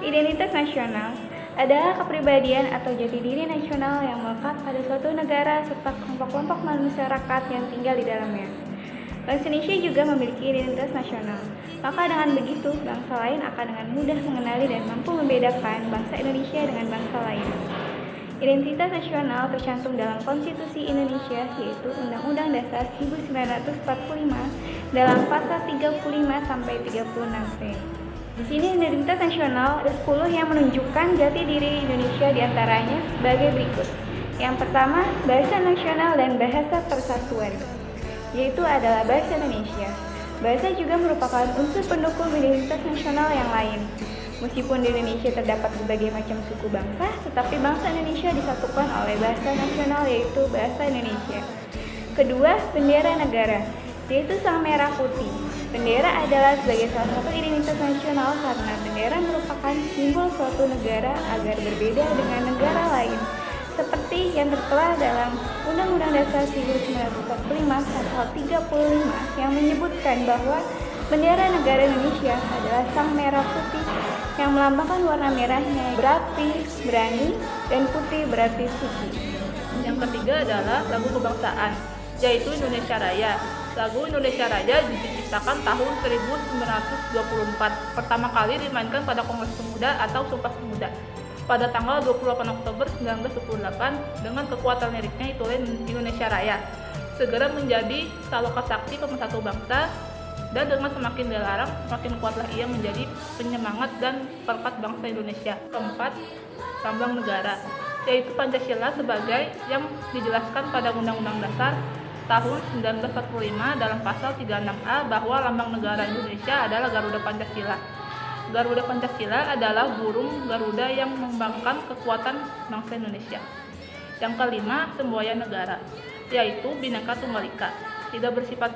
Identitas nasional adalah kepribadian atau jati diri nasional yang melekat pada suatu negara serta kelompok-kelompok masyarakat yang tinggal di dalamnya. Bangsa Indonesia juga memiliki identitas nasional. Maka dengan begitu, bangsa lain akan dengan mudah mengenali dan mampu membedakan bangsa Indonesia dengan bangsa lain. Identitas nasional tercantum dalam Konstitusi Indonesia, yaitu Undang-Undang Dasar 1945 dalam pasal 35 sampai 36C. Di sini identitas nasional ada 10 yang menunjukkan jati diri Indonesia, diantaranya sebagai berikut. Yang pertama, bahasa nasional dan bahasa persatuan, yaitu adalah bahasa Indonesia. Bahasa juga merupakan unsur pendukung identitas nasional yang lain. Meskipun di Indonesia terdapat berbagai macam suku bangsa, tetapi bangsa Indonesia disatukan oleh bahasa nasional, yaitu bahasa Indonesia. Kedua, bendera negara, yaitu sang merah putih. Bendera adalah sebagai salah satu identitas nasional karena bendera merupakan simbol suatu negara agar berbeda dengan negara lain. Seperti yang tertera dalam Undang-Undang Dasar 1945 pasal 35 yang menyebutkan bahwa bendera negara Indonesia adalah sang merah putih yang melambangkan warna merahnya berarti berani dan putih berarti suci. Yang ketiga adalah lagu kebangsaan, yaitu Indonesia Raya. Lagu Indonesia Raya diciptakan tahun 1924, pertama kali dimainkan pada Kongres Pemuda atau Sumpah Pemuda pada tanggal 28 Oktober 1918 dengan kekuatan liriknya itulah Indonesia Raya. Segera menjadi saloka sakti pemersatu bangsa, dan dengan semakin dilarang, semakin kuatlah ia menjadi penyemangat dan perekat bangsa Indonesia. Keempat, lambang negara, yaitu Pancasila sebagai yang dijelaskan pada Undang-Undang Dasar tahun 1945 dalam pasal 36A bahwa lambang negara Indonesia adalah Garuda Pancasila. Garuda Pancasila adalah burung Garuda yang melambangkan kekuatan bangsa Indonesia. Yang kelima, semboyan negara, yaitu Bhinneka Tunggal Ika, tidak bersifat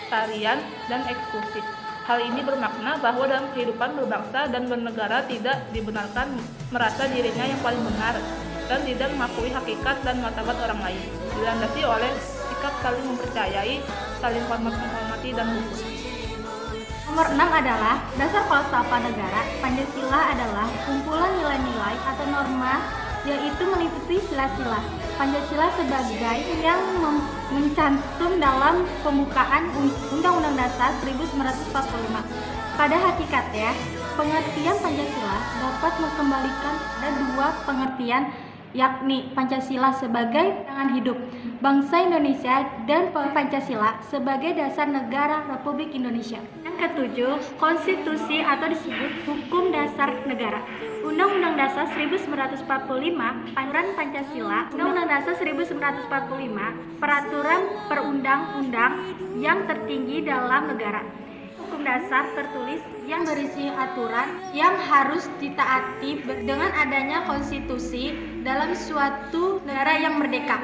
tarian dan eksklusif. Hal ini bermakna bahwa dalam kehidupan berbangsa dan bernegara tidak dibenarkan merasa dirinya yang paling benar dan tidak mengakui hakikat dan martabat orang lain. Dilandasi oleh sikap saling mempercayai, saling menghormati dan hukum. Nomor 6 adalah dasar falsafah negara. Pancasila adalah kumpulan nilai-nilai atau norma yaitu meliputi sila-sila. Pancasila sebagai yang mencantum dalam pembukaan Undang-Undang Dasar 1945. Pada hakikatnya, pengertian Pancasila dapat mengembalikan ada dua pengertian, yakni Pancasila sebagai pandangan hidup bangsa Indonesia dan Pancasila sebagai dasar negara Republik Indonesia. Yang ketujuh, konstitusi atau disebut hukum dasar negara. Undang-Undang Dasar 1945, Peraturan Pancasila, Undang-Undang Dasar 1945, peraturan perundang-undang yang tertinggi dalam negara. Hukum dasar tertulis yang berisi aturan yang harus ditaati dengan adanya konstitusi dalam suatu negara yang merdeka,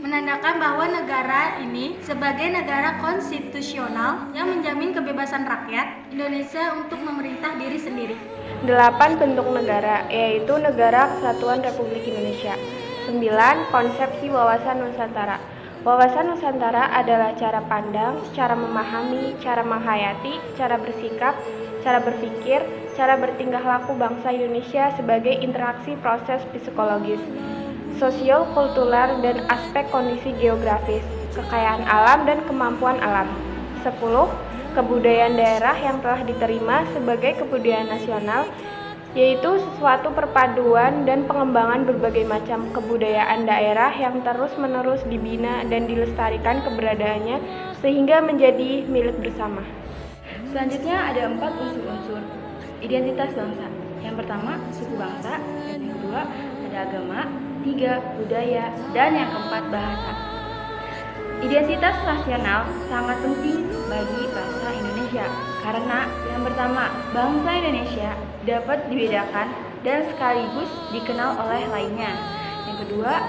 menandakan bahwa negara ini sebagai negara konstitusional yang menjamin kebebasan rakyat Indonesia untuk memerintah diri sendiri. 8. Bentuk negara, yaitu Negara Kesatuan Republik Indonesia. 9. Konsepsi wawasan Nusantara. Wawasan Nusantara adalah cara pandang, cara memahami, cara menghayati, cara bersikap, cara berpikir, cara bertingkah laku bangsa Indonesia sebagai interaksi proses psikologis, sosial, kultural, dan aspek kondisi geografis, kekayaan alam dan kemampuan alam. 10. Kebudayaan daerah yang telah diterima sebagai kebudayaan nasional, yaitu sesuatu perpaduan dan pengembangan berbagai macam kebudayaan daerah yang terus-menerus dibina dan dilestarikan keberadaannya sehingga menjadi milik bersama. Selanjutnya ada 4 unsur-unsur identitas bangsa. Yang pertama, suku bangsa, yang kedua ada agama, 3 budaya, dan yang keempat bahasa. Identitas nasional sangat penting bagi bangsa Indonesia karena yang pertama, bangsa Indonesia dapat dibedakan dan sekaligus dikenal oleh lainnya. Yang kedua,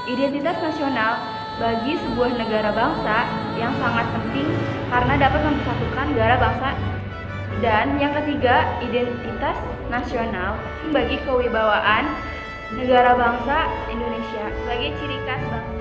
identitas nasional bagi sebuah negara bangsa yang sangat penting karena dapat mempersatukan negara bangsa. Dan yang ketiga, identitas nasional bagi kewibawaan negara bangsa Indonesia sebagai ciri khas bangsa.